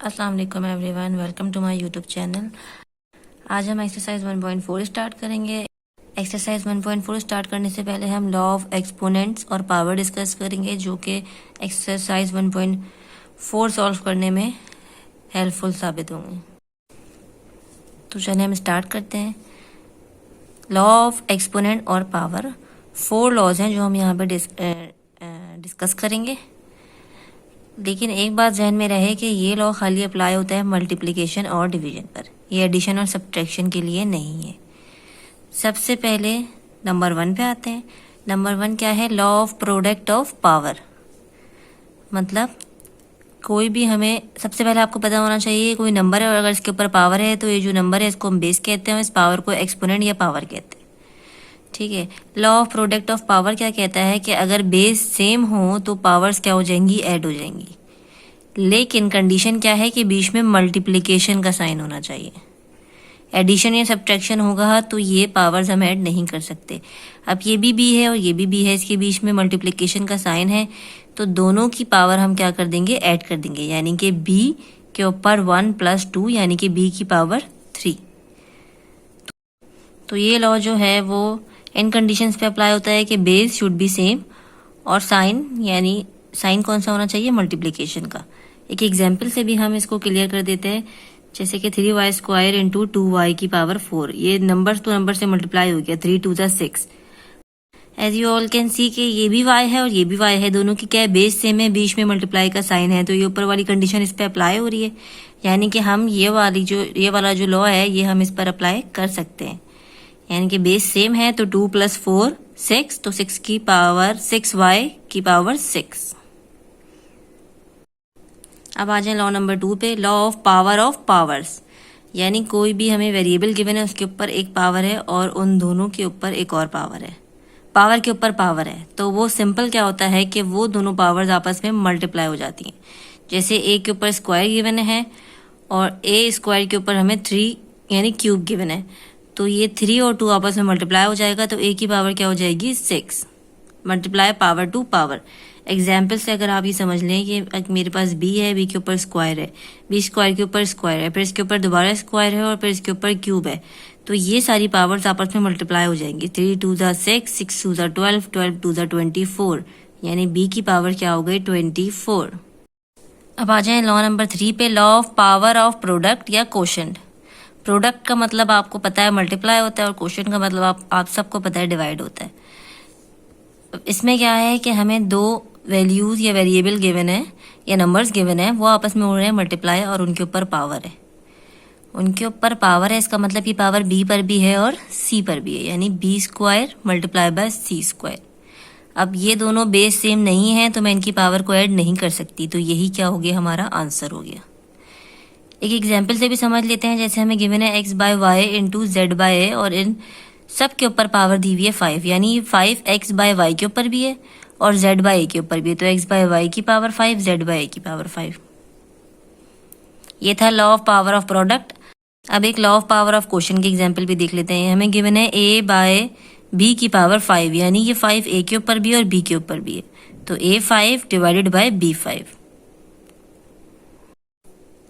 अस्सलाम वालेकुम everyone, welcome to my YouTube channel. आज हम एक्सरसाइज 1.4 स्टार्ट करेंगे। एक्सरसाइज 1.4 स्टार्ट करने से पहले हम लॉ ऑफ एक्सपोनेंट्स और पावर डिस्कस करेंगे, जो कि एक्सरसाइज 1.4 सॉल्व करने में हेल्पफुल साबित होंगे। तो चलिए हम स्टार्ट करते हैं। लॉ ऑफ एक्सपोनेंट और पावर 4 लॉज हैं जो हम यहाँ पे डिस्कस करेंगे। लेकिन एक बात जहन में रहे कि ये लॉ खाली अप्लाई होता है मल्टीप्लिकेशन और डिवीजन पर, ये एडिशन और सब्ट्रैक्शन के लिए नहीं है। सबसे पहले नंबर 1 पे आते हैं। नंबर 1 क्या है? Law of product of power. मतलब कोई भी हमें सबसे पहले आपको पता होना चाहिए, कोई नंबर है और अगर इसके ऊपर पावर है तो ये जो नंबर है इसको हम बेस कहते हैं, इस पावर को एक्सपोनेंट या पावर कहते हैं। ठीक है। Law of product of power क्या कहता है कि अगर बेस सेम हो तो पावर्स क्या हो जाएंगी? ऐड हो जाएंगी। लेकिन कंडीशन क्या है कि बीच में मल्टीप्लिकेशन का साइन होना चाहिए। एडिशन या सब्ट्रैक्शन होगा तो ये पावर्स हम ऐड नहीं कर सकते। अब ये भी बी है और ये भी बी है, इसके बीच में मल्टीप्लिकेशन का साइन है, तो दोनों की पावर हम क्या कर देंगे? ऐड कर देंगे। यानी कि बी के ऊपर 1 + 2 यानी कि बी की पावर 3। तो ये लॉ जो है वो इन कंडीशंस पे अप्लाई होता है कि बेस शुड बी सेम और साइन, यानी साइन कौन सा होना चाहिए? मल्टीप्लिकेशन का। एक एग्जांपल से भी हम इसको क्लियर कर देते हैं, जैसे कि 3y² × 2y की पावर 4। ये नंबर तो नंबर से मल्टीप्लाई हो गया, 3 × 2 = 6। As you all can see कि ये भी y है और ये भी y है, दोनों की क्या है? बेस सेम है, बीच में मल्टीप्लाई का साइन है, तो ये ऊपर वाली कंडीशन इस पे अप्लाई हो रही है। यानी कि हम ये वाला जो लॉ है ये हम इस पर अप्लाई कर सकते हैं। यानी कि बेस सेम है तो 2 + 4 = 6, तो 6 की पावर 6y की पावर 6। अब आ जाए लॉ नंबर 2 पे, law of power of powers. यानी कोई भी हमें वेरिएबल गिवन है, उसके ऊपर एक पावर है और उन दोनों के ऊपर एक और पावर है, पावर के ऊपर पावर है, तो वो सिंपल क्या होता है कि वो दोनों पावर्स आपस में मल्टीप्लाई हो जाती हैं। जैसे a के ऊपर स्क्वायर गिवन है और a² के ऊपर हमें 3 यानी क्यूब गिवन है, तो ये 3 और 2 आपस में मल्टीप्लाई हो जाएगा, तो a की पावर क्या हो जाएगी? 6 multiply power to power. Example से अगर आप ये समझ लें कि मेरे पास b है, b के ऊपर स्क्वायर है, b² के ऊपर स्क्वायर है, फिर इसके ऊपर दोबारा स्क्वायर है और फिर इसके ऊपर क्यूब है, तो ये सारी पावर्स आपस में मल्टीप्लाई हो जाएंगी। 3 × 2 = 6, 6 × 2 = 12, 12 × 2 = 24, यानी b की पावर क्या हो गई? 24। अब आ जाए लॉ नंबर 3 पे, law of power of product या कोशेंट। प्रोडक्ट का मतलब आपको पता है मल्टीप्लाई होता है और कोशेंट का मतलब आप सबको पता है डिवाइड होता है। इसमें क्या है कि हमें दो वैल्यूज या वेरिएबल गिवन है या नंबर्स गिवन है, वो आपस में हो रहे हैं मल्टीप्लाई और उनके ऊपर पावर है। उनके ऊपर पावर है, इसका मतलब ये पावर b पर भी है और c पर भी है, यानी b² × c²। अब ये दोनों बेस सेम नहीं है तो मैं इनकी पावर को ऐड नहीं कर सकती, तो यही क्या हो गया? हमारा आंसर हो गया। एक एग्जाम्पल से भी समझ लेते हैं, जैसे हमें गिवन है x/y × z/a और इन सब के ऊपर पावर दी हुई है 5, यानी 5 x/y के ऊपर भी है और z/a के ऊपर भी है, तो x/y की पावर 5, z/a की पावर 5। ये था law of power of product. अब एक law of power of quotient की एग्जांपल भी देख लेते हैं। हमें गिवन है a/b की पावर 5, यानी ये 5 a के ऊपर भी है और b के ऊपर भी है, तो a5 / b5।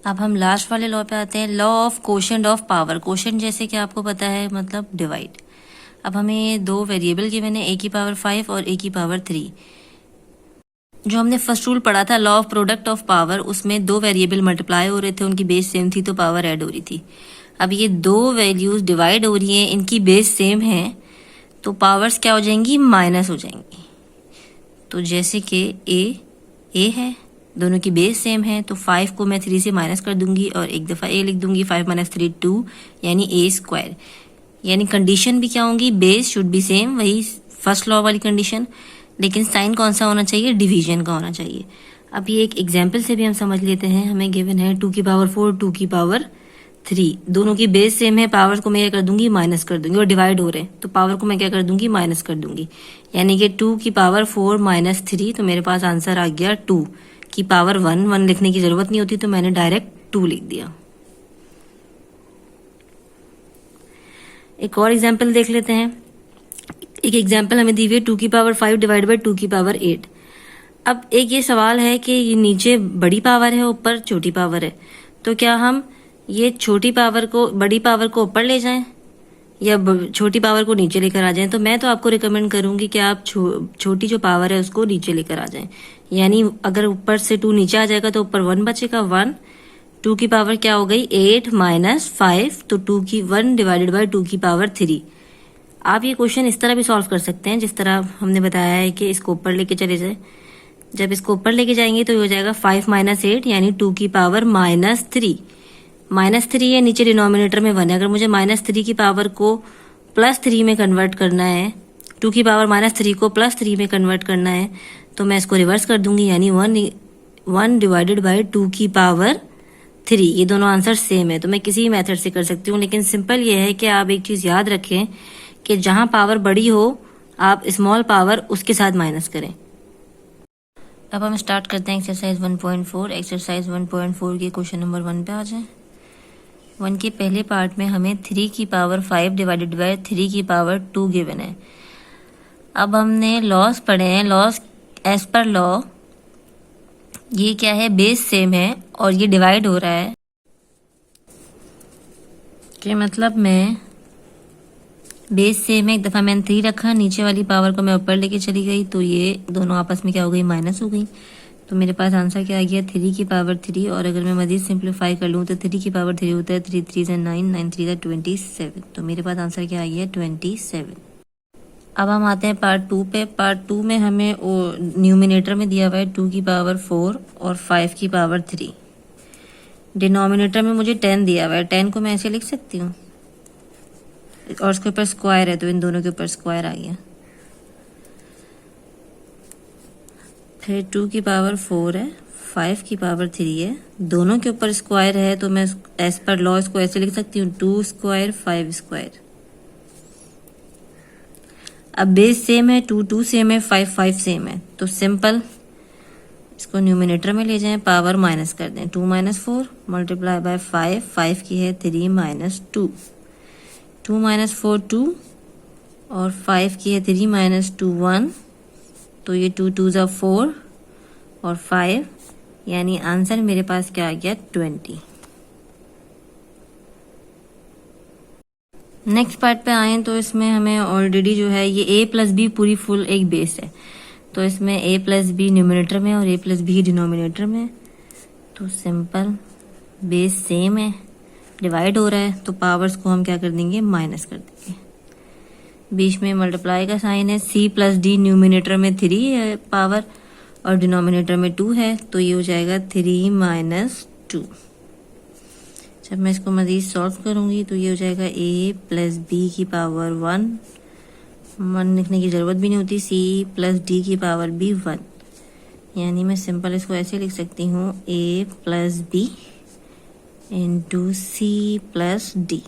अब हम लास्ट वाले लॉ पे आते हैं, law of quotient of power. Quotient जैसे कि आपको पता है मतलब डिवाइड। अब हमें दो वेरिएबल गिवन है, a की पावर 5 और a की पावर 3। जो हमने फर्स्ट रूल पढ़ा था law of product of power, उसमें दो वेरिएबल मल्टीप्लाई हो रहे थे, उनकी बेस सेम थी तो पावर ऐड हो रही थी। अब ये दो वैल्यूज डिवाइड हो रही हैं, इनकी बेस सेम है तो पावर्स क्या हो जाएंगी? माइनस हो जाएंगी। तो जैसे कि a है, दोनों की बेस सेम है, तो 5 को मैं 3 से माइनस कर दूंगी और एक दफा a लिख दूंगी, 5 - 3 = 2, यानी a²। यानी कंडीशन भी क्या होंगी? बेस शुड बी सेम, वही फर्स्ट लॉ वाली कंडीशन, लेकिन साइन कौन सा होना चाहिए? डिवीजन का होना चाहिए। अब ये एक एग्जाम्पल से भी हम समझ लेते हैं। हमें गिवन है 2 की पावर 4, 2 की पावर 3, दोनों की बेस सेम है, पावर को मैं क्या कर दूंगी? माइनस कर दूंगी, और डिवाइड हो रहे हैं तो पावर को मैं क्या कर दूंगी? माइनस कर दूंगी, यानी कि 2 की पावर 4 - 3, तो मेरे पास आंसर आ गया 2 की पावर 1 लिखने की जरूरत नहीं होती, तो मैंने डायरेक्ट 2 लिख दिया। एक और एग्जाम्पल देख लेते हैं। एक एग्जाम्पल हमें दी हुई है 2 की पावर 5 / 2 की पावर 8। अब एक ये सवाल है कि ये नीचे बड़ी पावर है, ऊपर छोटी पावर है, तो क्या हम ये छोटी पावर को बड़ी पावर को ऊपर ले जाएं या छोटी पावर को नीचे लेकर आ जाएं? तो मैं तो आपको रिकमेंड करूंगी कि आप छोटी जो पावर है उसको नीचे लेकर आ जाएं। यानी अगर ऊपर से 2 नीचे आ जाएगा तो ऊपर 1 बचेगा। 1 2 की पावर क्या हो गई 8 माइनस 5, तो 2 की 1 डिवाइडेड बाय 2 की पावर 3। आप ये क्वेश्चन इस तरह भी सॉल्व कर सकते हैं जिस तरह हमने बताया है कि इसको ऊपर लेके चले जाए। जब इसको ऊपर लेके जाएंगे तो ये हो जाएगा 5 माइनस 8 यानी 2 की पावर -3। -3 है, नीचे डिनोमिनेटर में 1 है। अगर मुझे -3 की पावर को +3 में कन्वर्ट करना है, 2 की पावर -3 को +3 में कन्वर्ट करना है, तो मैं इसको रिवर्स कर दूंगी यानी 1 डिवाइडेड बाय 2 की पावर 3। ये दोनों आंसर सेम है, तो मैं किसी भी मेथड से कर सकती हूँ। लेकिन सिंपल ये है कि आप एक चीज याद रखें कि जहां पावर बड़ी हो आप स्मॉल पावर उसके साथ माइनस करें। अब हम स्टार्ट करते हैं एक्सरसाइज 1.4। एक्सरसाइज 1.4 के क्वेश्चन नंबर 1 पे आ जाए। 1 के पहले पार्ट में हमें 3 की पावर 5 डिवाइडेड बाय 3 की पावर 2 गिवन है। अब हमने लॉस पढ़े हैं। लॉस एज पर लॉ ये क्या है, बेस सेम है और ये डिवाइड हो रहा है कि मतलब मैं बेस सेम है, एक दफा मैंने 3 रखा, नीचे वाली पावर को मैं ऊपर लेके चली गई तो ये दोनों आपस में क्या हो गई, माइनस हो गई। तो मेरे पास आंसर क्या आ गया 3 की पावर 3। और अगर मैं मजीद सिंप्लीफाई कर लूँ तो 3 की पावर 3 होता है 3 3 9, 9 3 27। तो मेरे पास आंसर क्या आ गया 27। अब हम आते हैं पार्ट 2 पे। पार्ट 2 में हमें न्यूमिनेटर में दिया हुआ है 2 की पावर 4 और 5 की पावर 3। डिनोमिनेटर में मुझे 10 दिया हुआ है, 10 को मैं ऐसे लिख सकती हूँ और उसके ऊपर स्क्वायर है तो इन दोनों के ऊपर स्क्वायर आ गया। फिर 2 की पावर 4 है, 5 की पावर 3 है, दोनों के ऊपर स्क्वायर है तो मैं एज पर लॉ इसको ऐसे लिख सकती हूँ 2 स्क्वायर 5 स्क्वायर। अब बेस सेम है, 2 2 सेम है, 5 5 सेम है, तो सिंपल इसको न्यूमिनेटर में ले जाएं, पावर माइनस कर दें। 2 - 4 मल्टीप्लाई बाय 5, 5 की है 3 - 2, 2 - 4 2 और 5 की है 3 - 2 1, तो ये 2 2 ज़ा 4 और 5, यानी आंसर मेरे पास क्या आ गया 20। नेक्स्ट पार्ट पे आए तो इसमें हमें ऑलरेडी जो है ये a प्लस बी पूरी फुल एक बेस है, तो इसमें a प्लस बी न्यूमिनेटर में और a प्लस बी डिनोमिनेटर में, तो सिंपल बेस सेम है, डिवाइड हो रहा है तो पावर्स को हम क्या कर देंगे, माइनस कर देंगे। बीच में मल्टीप्लाई का साइन है, c प्लस डी न्यूमिनेटर में 3 है पावर और डिनोमिनेटर में 2 है, तो ये हो जाएगा 3 - 2। जब मैं इसको मजीद सॉल्व करूंगी तो ये हो जाएगा a प्लस बी की पावर 1 लिखने की जरूरत भी नहीं होती, c प्लस डी की पावर भी 1, यानी मैं सिंपल इसको ऐसे लिख सकती हूँ a plus B into C plus D.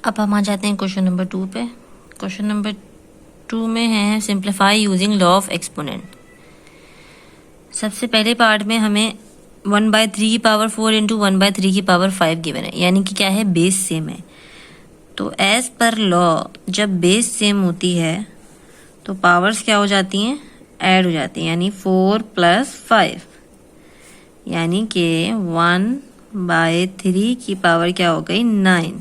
अब हम आ जाते हैं क्वेश्चन नंबर 2 पे। क्वेश्चन नंबर 2 में है simplify using law of exponent. सबसे पहले पार्ट में हमें 1/3 की पावर 4 इंटू 1/3 की पावर 5 गिवन है, यानी कि क्या है, बेस सेम है। तो एज पर लॉ जब बेस सेम होती है तो पावर्स क्या हो जाती हैं, ऐड हो जाती हैं, यानी 4 + 5, यानी कि 1/3 की पावर क्या हो गई 9।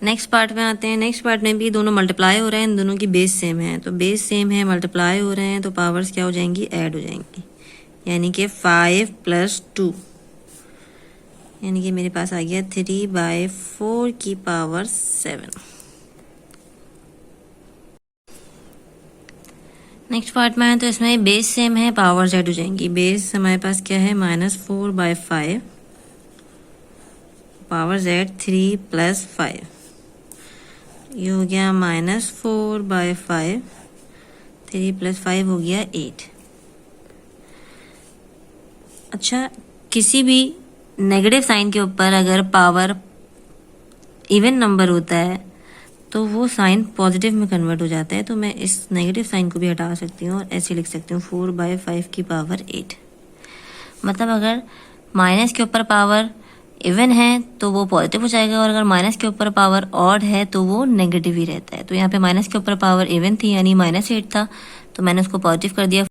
नेक्स्ट पार्ट में आते हैं। नेक्स्ट पार्ट में भी दोनों मल्टीप्लाई हो रहे हैं, इन दोनों की बेस सेम है, तो बेस सेम है, मल्टीप्लाई हो रहे हैं तो पावर्स क्या हो जाएंगी, ऐड हो जाएंगी, यानी कि 5 + 2, यानी कि मेरे पास आ गया 3/4 की पावर 7। नेक्स्ट पार्ट में है तो इसमें बेस सेम है, पावर्स ऐड हो जाएंगी। बेस हमारे पास क्या है -4/5, पावर्स ऐड 3 + 5, ये हो गया -4/5, 3 + 5 हो गया 8। अच्छा, किसी भी नेगेटिव साइन के ऊपर अगर पावर इवन नंबर होता है तो वो साइन पॉजिटिव में कन्वर्ट हो जाता है, तो मैं इस नेगेटिव साइन को भी हटा सकती हूँ और ऐसे लिख सकती हूँ 4/5 की पावर 8। मतलब अगर माइनस के ऊपर पावर इवन है तो वो पॉजिटिव हो जाएगा और अगर माइनस के ऊपर पावर ऑड है तो वो नेगेटिव ही रहता है। तो यहाँ पे माइनस के ऊपर पावर इवन थी यानी -8 था, तो मैंने उसको पॉजिटिव कर दिया।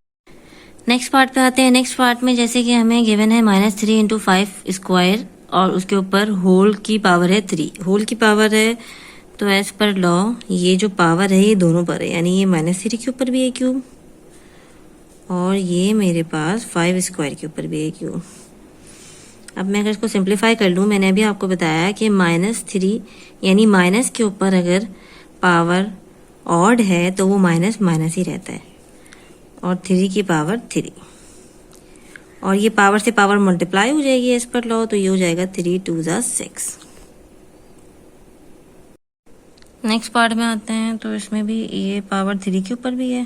नेक्स्ट पार्ट पे आते हैं। नेक्स्ट पार्ट में जैसे कि हमें गिवन है -3 × 5 स्क्वायर और उसके ऊपर होल की पावर है 3। होल की पावर है तो एज पर लॉ ये जो पावर है ये दोनों पर है, यानी ये -3 के ऊपर भी है क्यूब और ये मेरे पास 5 स्क्वायर के ऊपर भी है क्यूब। अब मैं अगर इसको सिंप्लीफाई कर लूँ, मैंने अभी आपको बताया कि -3 यानी माइनस के ऊपर अगर पावर ऑड है तो वो माइनस माइनस ही रहता है और 3 की पावर 3 और ये पावर से पावर मल्टीप्लाई हो जाएगी एज पर लॉ, तो ये हो जाएगा 3 × 2 = 6। नेक्स्ट पार्ट में आते हैं तो इसमें भी ये पावर 3 के ऊपर भी है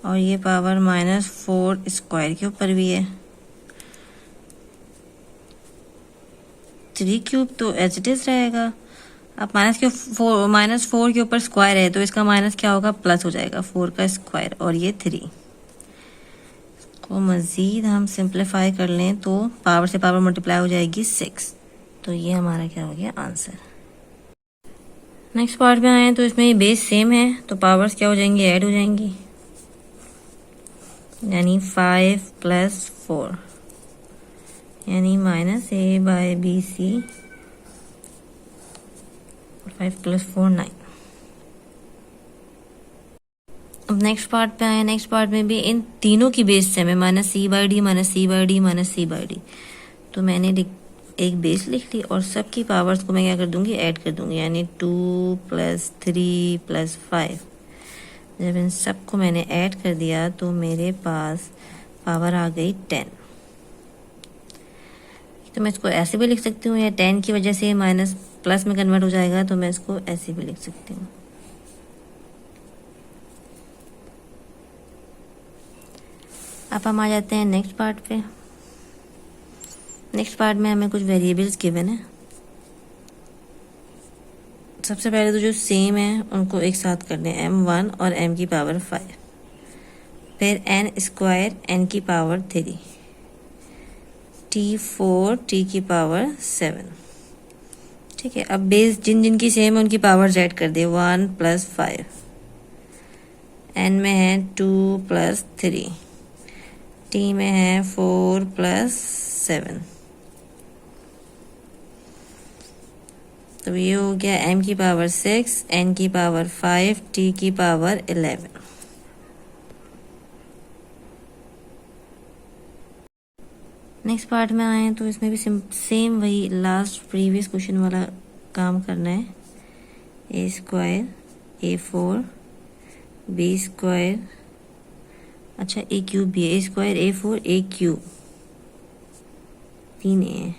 और ये पावर -4 स्क्वायर के ऊपर भी है। 3 क्यूब तो एज इट इज रहेगा। अब -4 के ऊपर स्क्वायर है तो इसका माइनस क्या होगा, प्लस हो जाएगा 4 का स्क्वायर और ये 3 को मज़ीद हम सिंप्लीफाई कर लें तो पावर से पावर मल्टीप्लाई हो जाएगी 6। तो ये हमारा क्या हो गया आंसर। नेक्स्ट पार्ट में आए तो इसमें ये बेस सेम है तो पावर्स क्या हो जाएंगी, ऐड हो जाएंगी, यानी 5 + 4 यानी -a/bc 5 + 4 9। अब नेक्स्ट पार्ट पे आए। नेक्स्ट पार्ट में भी इन तीनों की बेस सेम है, -c/d -c/d -c/d। तो मैंने एक बेस लिख ली और सबकी पावर्स को मैं क्या कर दूंगी, ऐड कर दूंगी, यानी 2 + 3 + 5। जब इन सबको मैंने ऐड कर दिया तो मेरे पास पावर आ गई 10। तो मैं इसको ऐसे भी लिख सकती हूँ या 10 की वजह से माइनस प्लस में कन्वर्ट हो जाएगा तो मैं इसको ऐसे भी लिख सकती हूँ। अब हम आ जाते हैं नेक्स्ट पार्ट पे। नेक्स्ट पार्ट में हमें कुछ वेरिएबल्स गिवन है। सबसे पहले तो जो सेम है उनको एक साथ करने हैं, m1 और m की पावर 5, फिर n² n की पावर 3, t4 t की पावर 7। ठीक है, अब बेस जिन जिन की सेम है उनकी पावर ऐड कर दे, 1 + 5, n में है 2 + 3, t में है 4 + 7। तो ये हो गया m की पावर 6, n की पावर 5, t की पावर 11। नेक्स्ट पार्ट में आए तो इसमें भी सेम वही लास्ट प्रीवियस क्वेश्चन वाला काम करना है। a² a4 b², अच्छा a³ भी है, a² a4 a³ 3 है,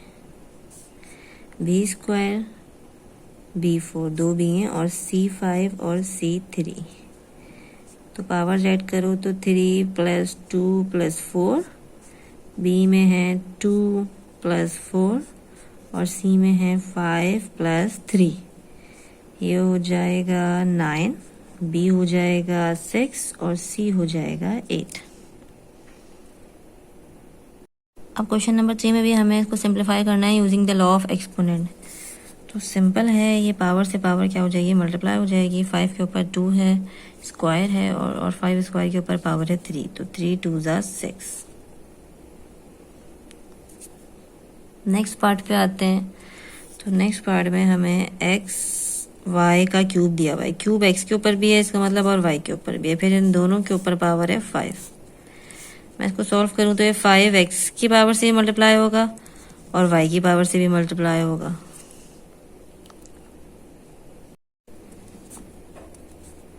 b² b4 2 भी हैं और c5 और c3। तो पावर ऐड करो तो 3 + 2 + 4, b में है 2 + 4 और c में है 5 + 3। ये हो जाएगा 9, b हो जाएगा 6 और c हो जाएगा 8। अब क्वेश्चन नंबर 3 में भी हमें इसको सिंप्लीफाई करना है using the law of exponent. तो सिंपल है, ये पावर से पावर क्या हो जाएगी, मल्टीप्लाई हो जाएगी। 5 के ऊपर 2 है, स्क्वायर है और 5 स्क्वायर के ऊपर पावर है 3, तो 3 × 2 = 6। नेक्स्ट पार्ट पे आते हैं। तो नेक्स्ट पार्ट में हमें x y का क्यूब दिया हुआ है, क्यूब x के ऊपर भी है इसका मतलब और y के ऊपर भी है, फिर इन दोनों के ऊपर पावर है 5। मैं इसको सॉल्व करूं तो ये 5x की पावर से भी मल्टीप्लाई होगा और y की पावर से भी मल्टीप्लाई होगा।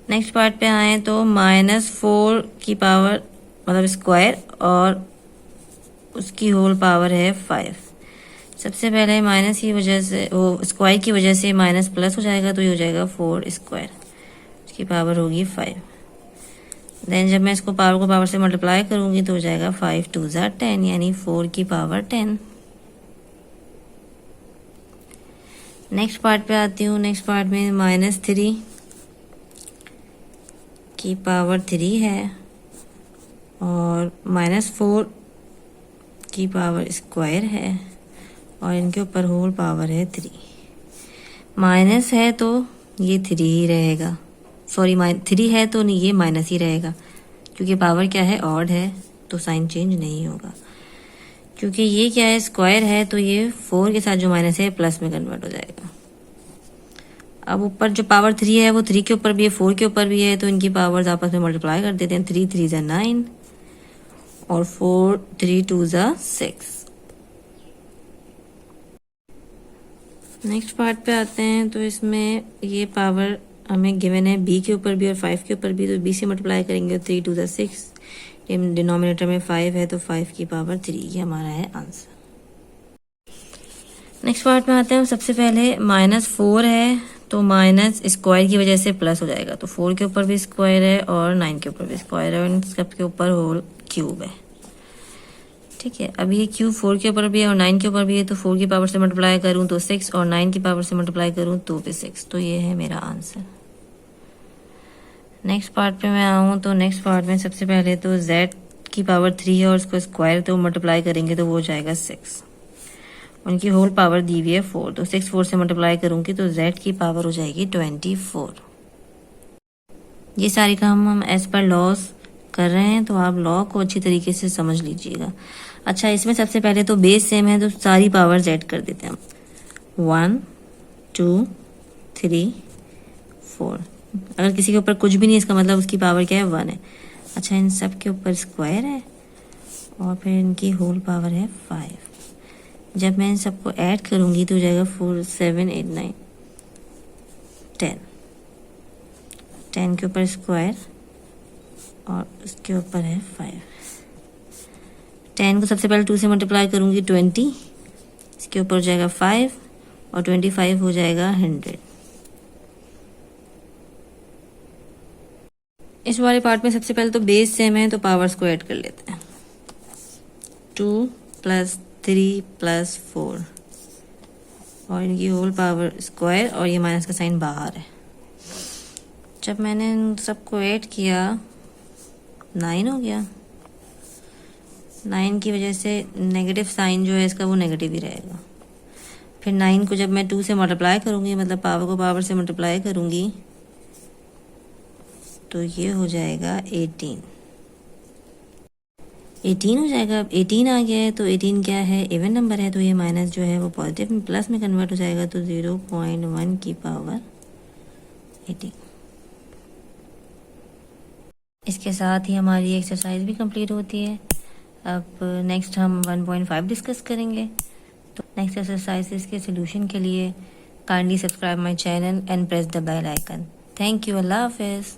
नेक्स्ट पार्ट पे आए तो -4 की पावर मतलब स्क्वायर और उसकी होल पावर है 5। सबसे पहले माइनस की वजह से वो स्क्वायर की वजह से माइनस प्लस हो जाएगा तो ये हो जाएगा 4² उसकी पावर होगी 5। देन जब मैं इसको पावर को पावर से मल्टीप्लाई करूंगी तो हो जाएगा 5 × 2 = 10 यानी 4 की पावर 10। नेक्स्ट पार्ट पे आती हूँ। नेक्स्ट पार्ट में -3 की पावर 3 है और -4 की पावर स्क्वायर है और इनके ऊपर होल पावर है 3। माइनस है तो ये 3 ही रहेगा, सॉरी 3 है तो नहीं, ये माइनस ही रहेगा क्योंकि पावर क्या है, ऑड है, तो साइन चेंज नहीं होगा। क्योंकि ये क्या है, स्क्वायर है, तो ये 4 के साथ जो माइनस है प्लस में कन्वर्ट हो जाएगा। अब ऊपर जो पावर 3 है वो 3 के ऊपर भी है, 4 के ऊपर भी है, तो इनकी पावर्स आपस में मल्टीप्लाई कर देते हैं। 3 3 ज़ा 9 और 4 3 2 ज़ा 6। नेक्स्ट पार्ट पे आते हैं। तो इसमें ये पावर हमें गिवन है b के ऊपर भी और 5 के ऊपर भी, तो b से मल्टीप्लाई करेंगे। 3 2 ज़ा 6, ये डिनोमिनेटर में 5 है, तो 5 की पावर 3, ये हमारा है आंसर। नेक्स्ट पार्ट में आते हैं। सबसे पहले -4 है, तो माइनस स्क्वायर की वजह से प्लस हो जाएगा, तो 4 के ऊपर भी स्क्वायर है और 9 के ऊपर भी स्क्वायर है और इन सब के ऊपर होल क्यूब है। ठीक है, अब ये क्यूब 4 के ऊपर भी है और 9 के ऊपर भी है, तो 4 की पावर से मल्टीप्लाई करूं तो 6 और 9 की पावर से मल्टीप्लाई करूं तो भी 6, तो ये है मेरा आंसर। नेक्स्ट पार्ट पे मैं आऊँ तो नेक्स्ट पार्ट में सबसे पहले तो z की पावर 3 है और उसको स्क्वायर तो मल्टीप्लाई करेंगे तो वो हो जाएगा 6। उनकी होल पावर दी हुई है 4, तो 6 4 से मल्टीप्लाई करूंगी तो z की पावर हो जाएगी 24। ये सारे काम हम एज पर लॉस कर रहे हैं, तो आप लॉ को अच्छी तरीके से समझ लीजिएगा। अच्छा, इसमें सबसे पहले तो बेस सेम है, तो सारी पावर्स ऐड कर देते हैं हम। 1 2 3 4। अगर किसी के ऊपर कुछ भी नहीं, इसका मतलब उसकी पावर क्या है, 1 है। अच्छा, इन सब के ऊपर स्क्वायर है और फिर इनकी होल पावर है 5। जब मैं इन सबको ऐड करूंगी तो हो जाएगा 4 7 8 9 10। 10 के ऊपर स्क्वायर और उसके ऊपर है 5। 10 को सबसे पहले 2 से मल्टीप्लाई करूंगी 20, इसके ऊपर हो जाएगा 5 और 25 हो जाएगा 100। इस वाले पार्ट में सबसे पहले तो बेस सेम है, तो पावर्स को ऐड कर लेते हैं। 2 + 3 + 4 और इनकी होल पावर स्क्वायर और ये माइनस का साइन बाहर है। जब मैंने इन सबको ऐड किया 9 हो गया। 9 की वजह से नेगेटिव साइन जो है इसका वो नेगेटिव ही रहेगा। फिर 9 को जब मैं 2 से मल्टीप्लाई करूंगी, मतलब पावर को पावर से मल्टीप्लाई करूंगी, तो ये हो जाएगा 18 हो जाएगा। अब 18 आ गया है, तो 18 क्या है, इवन नंबर है, तो ये माइनस जो है वो पॉजिटिव में प्लस में कन्वर्ट हो जाएगा, तो 0.1 की पावर 18। इसके साथ ही हमारी एक्सरसाइज भी कंप्लीट होती है। अब नेक्स्ट हम 1.5 डिस्कस करेंगे। तो नेक्स्ट एक्सरसाइज के सोल्यूशन के लिए kindly subscribe my channel and press the bell icon. Thank you. अल्लाह हाफिज़।